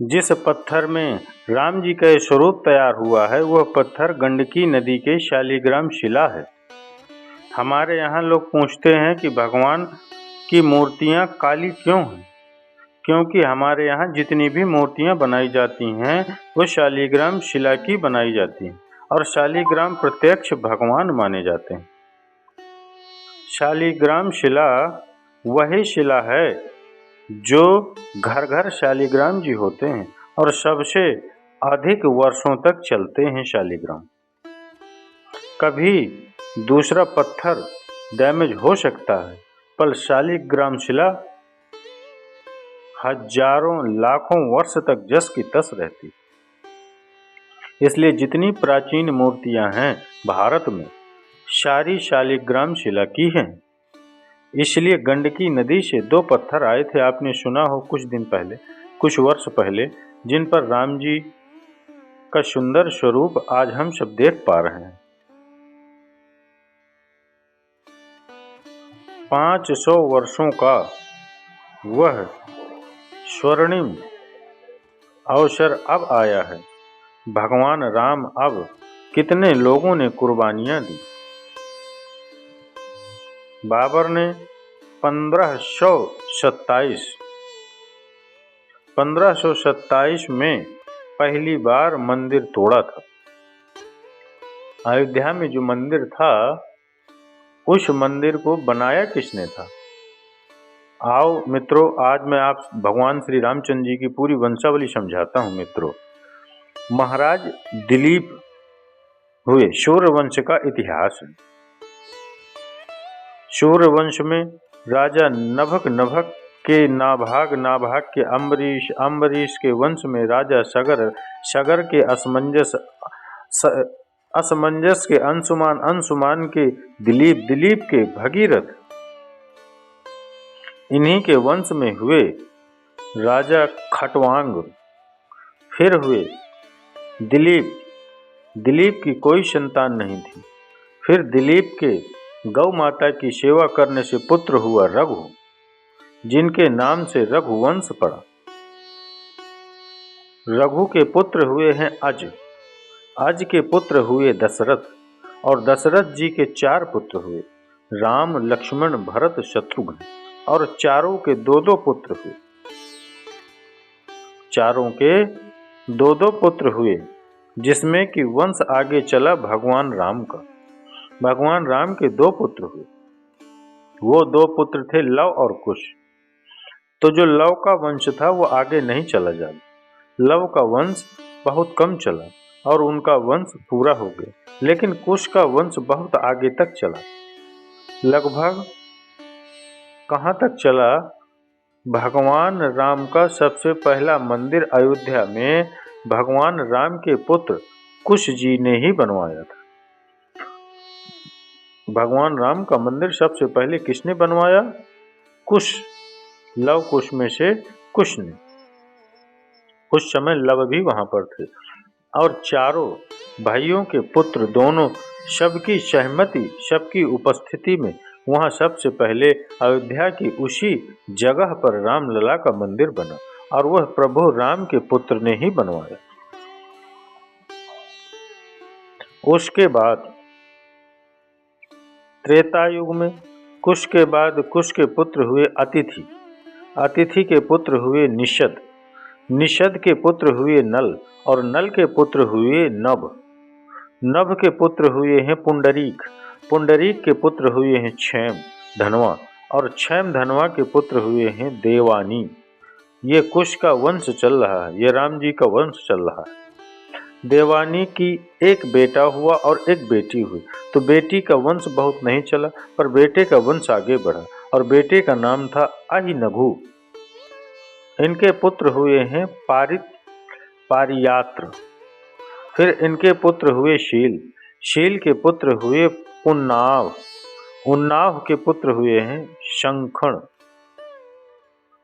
जिस पत्थर में राम जी का स्वरूप तैयार हुआ है वह पत्थर गंडकी नदी के शालिग्राम शिला है। हमारे यहाँ लोग पूछते हैं कि भगवान की मूर्तियाँ काली क्यों हैं? क्योंकि हमारे यहाँ जितनी भी मूर्तियाँ बनाई जाती हैं वो शालिग्राम शिला की बनाई जाती हैं और शालिग्राम प्रत्यक्ष भगवान माने जाते हैं। शालिग्राम शिला वही शिला है जो घर घर शालिग्राम जी होते हैं और सबसे अधिक वर्षों तक चलते हैं शालिग्राम। कभी दूसरा पत्थर डैमेज हो सकता है पर शालिग्राम शिला हजारों लाखों वर्ष तक जस की तस रहती। इसलिए जितनी प्राचीन मूर्तियां हैं भारत में सारी शालिग्राम शिला की हैं। इसलिए गंडकी नदी से दो पत्थर आए थे, आपने सुना हो कुछ दिन पहले, कुछ वर्ष पहले, जिन पर राम जी का सुंदर स्वरूप आज हम सब देख पा रहे हैं। 500 वर्षों का वह स्वर्णिम अवसर अब आया है। भगवान राम अब कितने लोगों ने कुर्बानियां दी। बाबर ने 1527 में पहली बार मंदिर तोड़ा था। अयोध्या में जो मंदिर था उस मंदिर को बनाया किसने था? आओ मित्रों, आज मैं आप भगवान श्री रामचंद्र जी की पूरी वंशावली समझाता हूँ। मित्रों, महाराज दिलीप हुए। सूर्यवंश का इतिहास है। सूर्यवंश में राजा नभक के नाभाग के अम्बरीश के वंश में राजा सगर के असमंजस के अंशुमान के दिलीप के भगीरथ, इन्हीं के वंश में हुए राजा खटवांग। फिर हुए दिलीप की कोई संतान नहीं थी। फिर दिलीप के गौ माता की सेवा करने से पुत्र हुआ रघु, जिनके नाम से रघुवंश पड़ा। रघु के पुत्र हुए हैं अज के पुत्र हुए दशरथ, और दशरथ जी के 4 पुत्र हुए, राम, लक्ष्मण, भरत, शत्रुघ्न, और चारों के 2 पुत्र हुए। चारों के 2 पुत्र हुए, जिसमें कि वंश आगे चला भगवान राम का। भगवान राम के 2 पुत्र हुए। वो 2 पुत्र थे लव और कुश। तो जो लव का वंश था वो आगे नहीं चला जा, लव का वंश बहुत कम चला और उनका वंश पूरा हो गया। लेकिन कुश का वंश बहुत आगे तक चला। लगभग कहाँ तक चला? भगवान राम का सबसे पहला मंदिर अयोध्या में भगवान राम के पुत्र कुश जी ने ही बनवाया था। भगवान राम का मंदिर सबसे पहले किसने बनवाया? कुश, लव कुश में से कुश ने। उस समय लव भी वहां पर थे और चारों भाइयों के पुत्र दोनों, सबकी सहमति, सबकी उपस्थिति में वहां सबसे पहले अयोध्या की उसी जगह पर रामलला का मंदिर बना और वह प्रभु राम के पुत्र ने ही बनवाया। उसके बाद त्रेता युग में कुश के बाद कुश के पुत्र हुए अतिथि, अतिथि के पुत्र हुए निषद, निषद के पुत्र हुए नल, और नल के पुत्र हुए नभ, नभ के पुत्र हुए हैं पुंडरीक, पुंडरीक के पुत्र हुए हैं क्षैम धनवा, और क्षैम धनवा के पुत्र हुए हैं देवानी। ये कुश का वंश चल रहा है, ये राम जी का वंश चल रहा है। देवानी की एक बेटा हुआ और एक बेटी हुई। तो बेटी का वंश बहुत नहीं चला पर बेटे का वंश आगे बढ़ा और बेटे का नाम था अहिनघु। इनके पुत्र हुए हैं पारियात्र। फिर इनके पुत्र हुए शील, शील के पुत्र हुए उन्नाव, उन्नाव के पुत्र हुए हैं शंखण,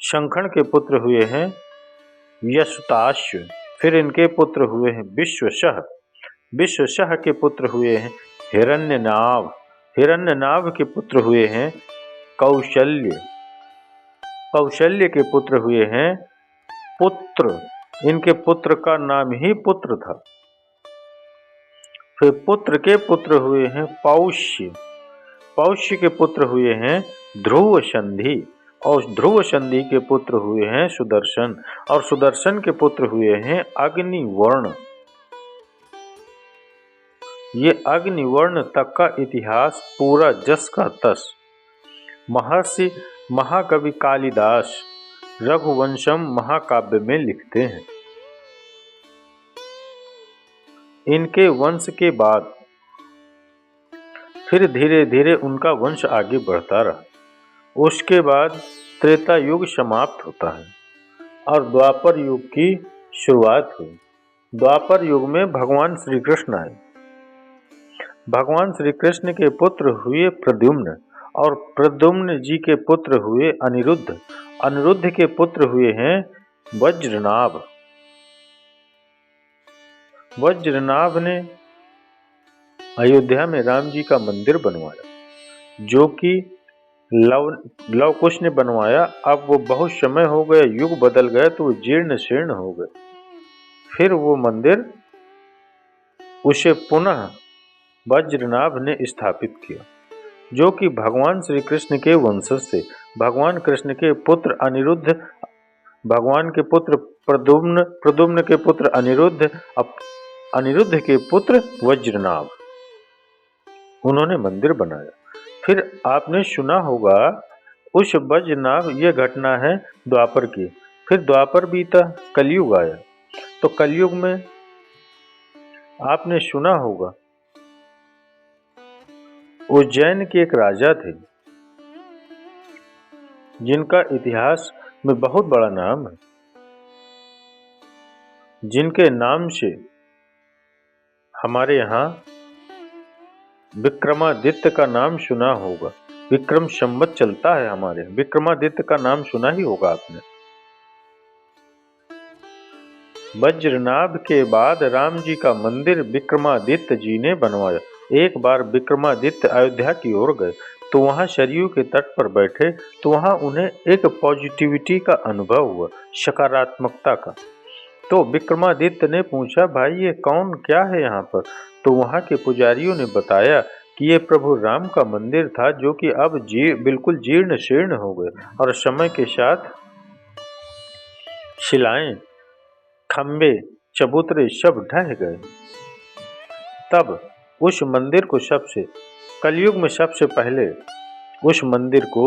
शंखण के पुत्र हुए हैं यशताश्व। फिर इनके पुत्र हुए हैं विश्वशह, विश्वशह के पुत्र हुए हैं हिरण्यनाभ, हिरण्यनाभ के पुत्र हुए हैं कौशल्य, कौशल्य के पुत्र हुए हैं पुत्र, इनके पुत्र का नाम ही पुत्र था। फिर पुत्र के पुत्र हुए हैं पौष्य, पौष्य के पुत्र हुए हैं ध्रुव संधि, और ध्रुव संधि के पुत्र हुए हैं सुदर्शन, और सुदर्शन के पुत्र हुए हैं अग्निवर्ण। ये अग्निवर्ण तक का इतिहास पूरा जस का तस महर्षि महाकवि कालिदास रघुवंशम महाकाव्य में लिखते हैं। इनके वंश के बाद फिर धीरे धीरे उनका वंश आगे बढ़ता रहा। उसके बाद त्रेता युग समाप्त होता है और द्वापर युग की शुरुआत हुई। द्वापर युग में भगवान श्री कृष्ण आए। भगवान श्री कृष्ण के पुत्र हुए प्रद्युम्न, और प्रद्युम्न जी के पुत्र हुए अनिरुद्ध। अनिरुद्ध के पुत्र हुए हैं वज्रनाभ। वज्रनाभ ने अयोध्या में राम जी का मंदिर बनवाया, जो कि लव कुश ने बनवाया। अब वो बहुत समय हो गया, युग बदल गया, तो वो जीर्ण शीर्ण हो गए। फिर वो मंदिर उसे पुनः वज्रनाभ ने स्थापित किया, जो कि भगवान श्री कृष्ण के वंशज थे। भगवान कृष्ण के पुत्र अनिरुद्ध, भगवान के पुत्र प्रद्युम्न, प्रद्युम्न के पुत्र अनिरुद्ध, अनिरुद्ध के पुत्र वज्रनाभ, उन्होंने मंदिर बनाया। फिर आपने सुना होगा उस वज्रनाभ, ये घटना है द्वापर की। फिर द्वापर बीता, कलयुग आया। तो कलयुग में आपने सुना होगा उज्जैन के एक राजा थे, जिनका इतिहास में बहुत बड़ा नाम है, जिनके नाम से हमारे यहाँ विक्रमादित्य का नाम सुना होगा। विक्रम संवत चलता है हमारे, विक्रमादित्य का नाम सुना ही होगा आपने। वज्रनाभ के बाद राम जी का मंदिर विक्रमादित्य जी ने बनवाया। एक बार विक्रमादित्य अयोध्या की ओर गए, तो वहां सरयू के तट पर बैठे, तो वहां उन्हें एक पॉजिटिविटी का अनुभव हुआ, सकारात्मकता का। तो विक्रमादित्य ने पूछा, भाई ये कौन, क्या है यहाँ पर? तो वहां के पुजारियों ने बताया कि ये प्रभु राम का मंदिर था, जो कि अब बिल्कुल जीर्ण शीर्ण हो गए, और समय के साथ शिलाएं, खंबे, चबूतरे सब ढह गए। तब उस मंदिर को कलयुग में सबसे पहले उस मंदिर को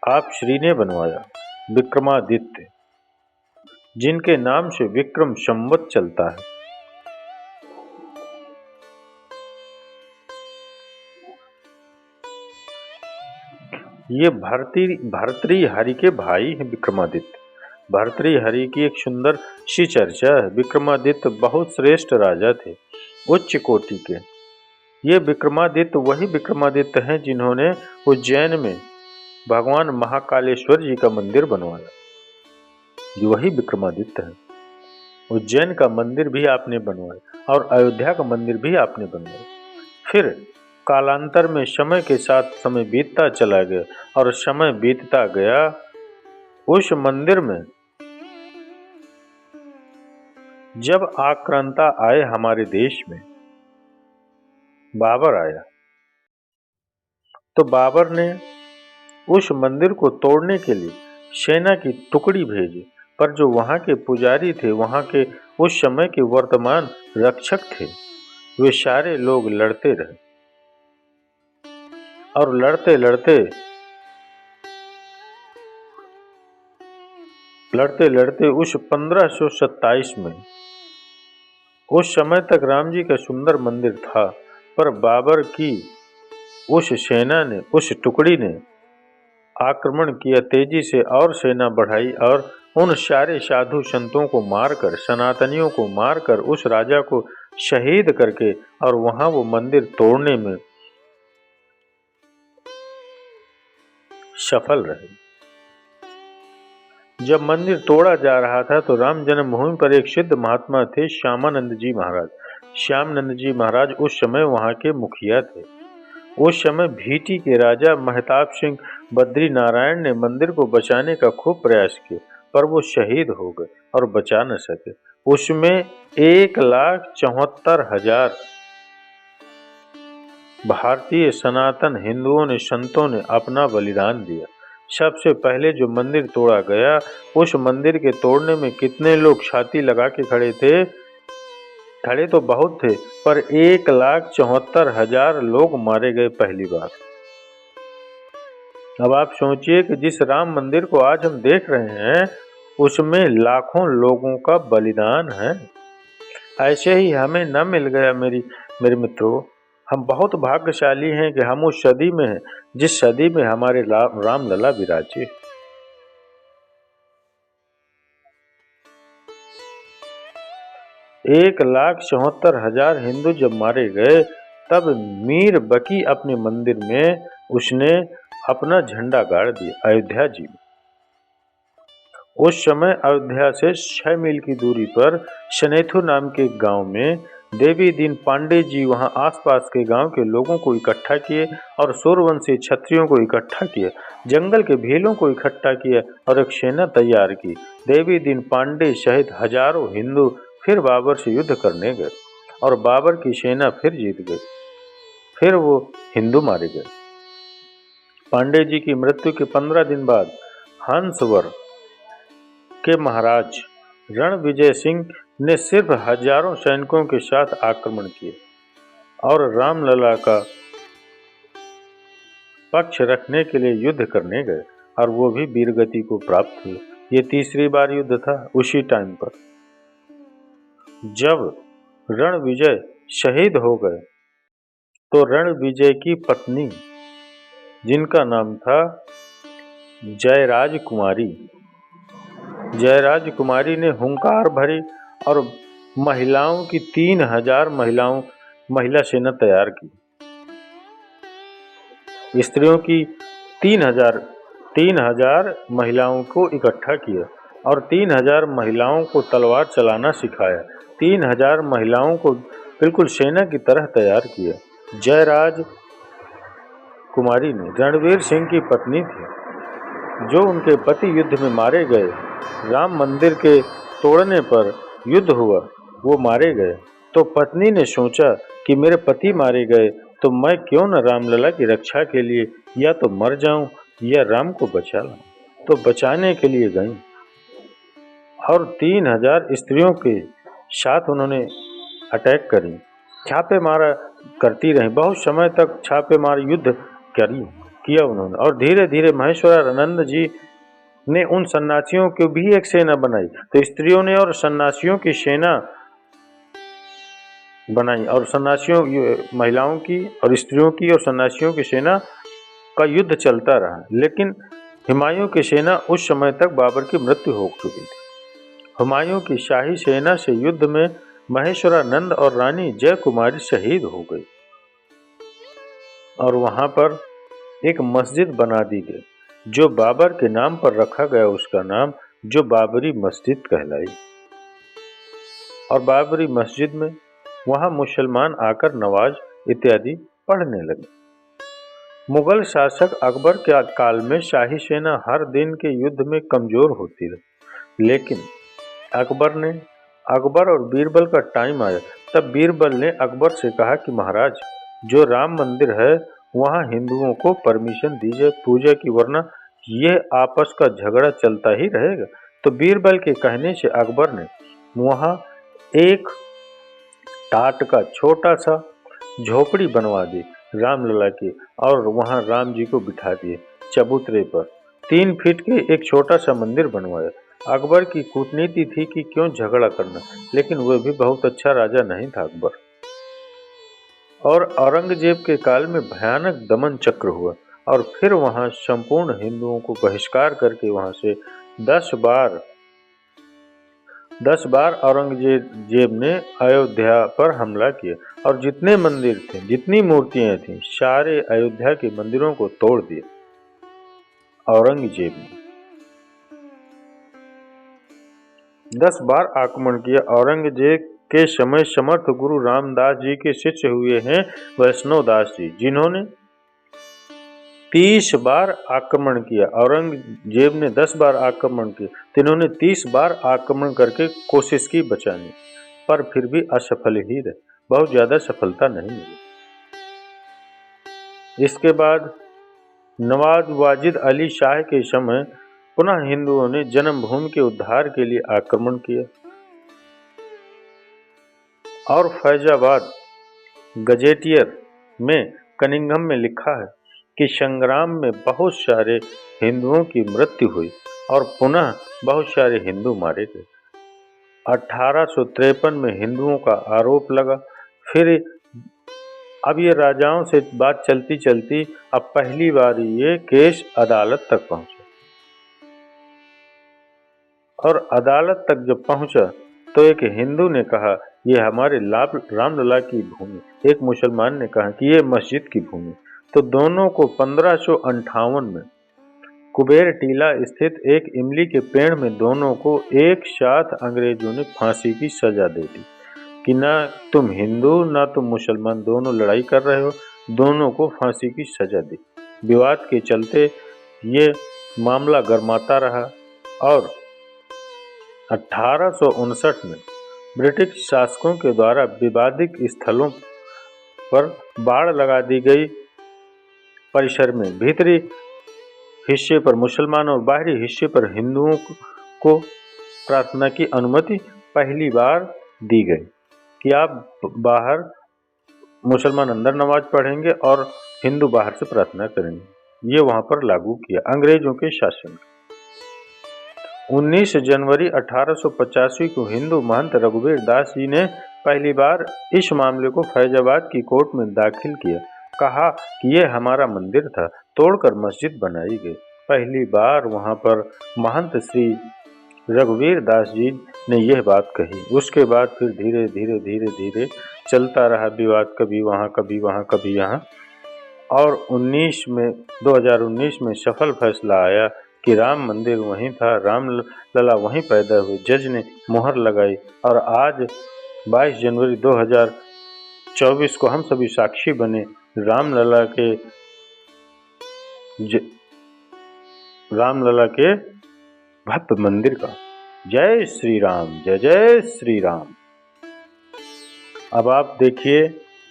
आप श्री ने बनवाया, विक्रमादित्य, जिनके नाम से विक्रम संवत चलता है। ये भर्तृहरि के भाई हैं विक्रमादित्य। भर्तृहरि की एक सुंदर सी चर्चा है। विक्रमादित्य बहुत श्रेष्ठ राजा थे, उच्च कोटि के। ये विक्रमादित्य वही विक्रमादित्य हैं जिन्होंने उज्जैन में भगवान महाकालेश्वर जी का मंदिर बनवाया। ये वही विक्रमादित्य है। उज्जैन का मंदिर भी आपने बनवाया और अयोध्या का मंदिर भी आपने बनवाया। फिर कालांतर में समय के साथ समय बीतता चला गया, और समय बीतता गया, उस मंदिर में जब आक्रांता आए हमारे देश में, बाबर आया, तो बाबर ने उस मंदिर को तोड़ने के लिए सेना की टुकड़ी भेजी, पर जो वहां के पुजारी थे, वहां के उस समय के वर्तमान रक्षक थे, वे सारे लोग लड़ते रहे, और लड़ते लड़ते उस 1527 में, उस समय तक राम जी का सुंदर मंदिर था, पर बाबर की उस सेना ने, उस टुकड़ी ने आक्रमण किया तेजी से, और सेना बढ़ाई, और उन सारे साधु संतों को मारकर, सनातनियों को मारकर, उस राजा को शहीद करके, और वहां वो मंदिर तोड़ने में सफल रहे। जब मंदिर तोड़ा जा रहा था, तो राम जन्मभूमि पर एक सिद्ध महात्मा थे, श्यामानंद जी महाराज। श्यामानंद जी महाराज उस समय वहां के मुखिया थे। उस समय भीटी के राजा महताब सिंह बद्री नारायण ने मंदिर को बचाने का खूब प्रयास किया, पर वो शहीद हो गए और बचा न सके। उसमें 1,74,000 भारतीय सनातन हिंदुओं ने, संतों ने अपना बलिदान दिया। सबसे पहले जो मंदिर तोड़ा गया, उस मंदिर के तोड़ने में कितने लोग छाती लगा के खड़े थे? खड़े तो बहुत थे, पर 1,74,000 लोग मारे गए पहली बार। अब आप सोचिए कि जिस राम मंदिर को आज हम देख रहे हैं, उसमें लाखों लोगों का बलिदान है। ऐसे ही हमें न मिल गया मेरे मित्रों। हम बहुत भाग्यशाली हैं कि हम उस सदी में हैं जिस सदी में हमारे रामलला विराजे। एक 1,74,000 हिंदू जब मारे गए, तब मीर बकी अपने मंदिर में उसने अपना झंडा गाड़ दिया अयोध्या जी में। उस समय अयोध्या से 6 मील की दूरी पर शनेथु नाम के गांव में देवी दीन पांडे जी वहां आसपास के गांव के लोगों को इकट्ठा किए और सूर्यवंशी क्षत्रियों को इकट्ठा किया, जंगल के भीलों को इकट्ठा किया और एक सेना तैयार की। देवी दीन पांडे सहित हजारों हिंदू फिर बाबर से युद्ध करने गए और बाबर की सेना फिर जीत गई। फिर वो हिंदू मारे गए। पांडे जी की मृत्यु के 15 दिन बाद हंसवर के महाराज रणविजय सिंह ने सिर्फ हजारों सैनिकों के साथ आक्रमण किए और रामलला का पक्ष रखने के लिए युद्ध करने गए और वो भी वीरगति को प्राप्त हुए। ये तीसरी बार युद्ध था। उसी टाइम पर जब रणविजय शहीद हो गए, तो रणविजय की पत्नी, जिनका नाम था जयराज कुमारी, जयराज कुमारी ने हुंकार भरी और महिलाओं की 3,000 महिला सेना तैयार की। स्त्रियों की 3,000 महिलाओं को इकट्ठा किया और 3,000 महिलाओं को तलवार चलाना सिखाया। 3,000 महिलाओं को बिल्कुल सेना की तरह तैयार किया। जयराज कुमारी ने रणवीर सिंह की पत्नी थी, जो उनके पति युद्ध में मारे गए। राम मंदिर के तोड़ने पर युद्ध हुआ, वो मारे गए, तो पत्नी ने सोचा कि मेरे पति मारे गए तो मैं क्यों न रामलला की रक्षा के लिए या तो मर जाऊं या राम को बचा लाऊं। तो बचाने के लिए गई और 3,000 स्त्रियों के साथ उन्होंने अटैक करी, छापे मारा करती रही। बहुत समय तक छापे मार युद्ध किया उन्होंने। और धीरे धीरे महेश्वरानंद जी ने उन सन्यासियों की भी एक सेना बनाई। तो स्त्रियों ने और सन्यासियों की सेना बनाई और सन्यासियों, महिलाओं की और स्त्रियों की और सन्यासियों की सेना का युद्ध चलता रहा। लेकिन हुमायूं की सेना उस समय तक बाबर की मृत्यु हो चुकी थी। हुमायूं की शाही सेना से युद्ध में महेश्वरानंद और रानी जय कुमारी शहीद हो गई और वहां पर एक मस्जिद बना दी गई, जो बाबर के नाम पर रखा गया। उसका नाम जो बाबरी मस्जिद कहलाई। और बाबरी मस्जिद में वहां मुसलमान आकर नमाज इत्यादि पढ़ने लगे। मुगल शासक अकबर के काल में शाही सेना हर दिन के युद्ध में कमजोर होती रही। लेकिन अकबर और बीरबल का टाइम आया, तब बीरबल ने अकबर से कहा कि महाराज, जो राम मंदिर है वहां हिंदुओं को परमिशन दीजिए पूजा की, वरना ये आपस का झगड़ा चलता ही रहेगा। तो बीरबल के कहने से अकबर ने वहां एक टाट का छोटा सा झोपड़ी बनवा दी रामलला की, और वहां राम जी को बिठा दिए चबूतरे पर। 3 फीट के एक छोटा सा मंदिर बनवाया। अकबर की कूटनीति थी कि क्यों झगड़ा करना, लेकिन वह भी बहुत अच्छा राजा नहीं था अकबर। और औरंगजेब के काल में भयानक दमन चक्र हुआ और फिर वहां संपूर्ण हिंदुओं को बहिष्कार करके वहां से 10 बार औरंगजेब ने अयोध्या पर हमला किया और जितने मंदिर थे, जितनी मूर्तियां थीं, सारे अयोध्या के मंदिरों को तोड़ दिया औरंगजेब ने। 10 बार आक्रमण किया। औरंगजेब के समय समर्थ गुरु रामदास जी के शिष्य हुए हैं वैष्णव दास जी, जिन्होंने 30 बार आक्रमण किया। औरंगजेब ने 10 बार आक्रमण किया, तो इन्होंने 30 बार आक्रमण करके कोशिश की बचाने, पर फिर भी असफल ही रहे, बहुत ज्यादा सफलता नहीं मिली। इसके बाद नवाब वाजिद अली शाह के समय पुनः हिंदुओं ने जन्मभूमि के उद्धार के लिए आक्रमण किया और फैजाबाद गजेटियर में कनिंघम में लिखा है कि संग्राम में बहुत सारे हिंदुओं की मृत्यु हुई और पुनः बहुत सारे हिंदू मारे गए। 1853 में हिंदुओं का आरोप लगा। फिर अब ये राजाओं से बात चलती चलती अब पहली बार ये केस अदालत तक पहुंचा, और अदालत तक जब पहुंचा तो एक हिंदू ने कहा ये हमारे रामलला की भूमि, एक मुसलमान ने कहा कि ये मस्जिद की भूमि। तो दोनों को 1558 में कुबेर टीला स्थित एक इमली के पेड़ में दोनों को एक साथ अंग्रेजों ने फांसी की सजा दे दी कि ना तुम हिंदू ना तुम मुसलमान, दोनों लड़ाई कर रहे हो, दोनों को फांसी की सजा दी। विवाद के चलते ये मामला गर्माता रहा और 1859 में ब्रिटिश शासकों के द्वारा विवादित स्थलों पर बाड़ लगा दी गई। परिसर में भीतरी हिस्से पर मुसलमान और बाहरी हिस्से पर हिंदुओं को प्रार्थना की अनुमति पहली बार दी गई कि आप बाहर, मुसलमान अंदर नमाज पढ़ेंगे और हिंदू बाहर से प्रार्थना करेंगे। ये वहां पर लागू किया अंग्रेजों के शासन। 19 जनवरी 1885 को हिंदू महंत रघुवीर दास जी ने पहली बार इस मामले को फैजाबाद की कोर्ट में दाखिल किया। कहा कि यह हमारा मंदिर था, तोड़कर मस्जिद बनाई गई। पहली बार वहां पर महंत श्री रघुवीर दास जी ने यह बात कही। उसके बाद फिर धीरे धीरे धीरे धीरे चलता रहा विवाद, कभी वहां कभी वहां कभी यहाँ, और 2019 में सफल फैसला आया कि राम मंदिर वहीं था, राम लला वहीं पैदा हुए। जज ने मोहर लगाई और आज 22 जनवरी 2024 को हम सभी साक्षी बने रामलला के भव्य मंदिर का। जय श्री राम, जय जय श्री राम। अब आप देखिए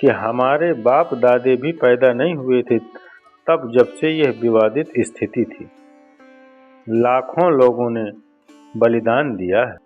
कि हमारे बाप दादे भी पैदा नहीं हुए थे तब जब से यह विवादित स्थिति थी। लाखों लोगों ने बलिदान दिया है।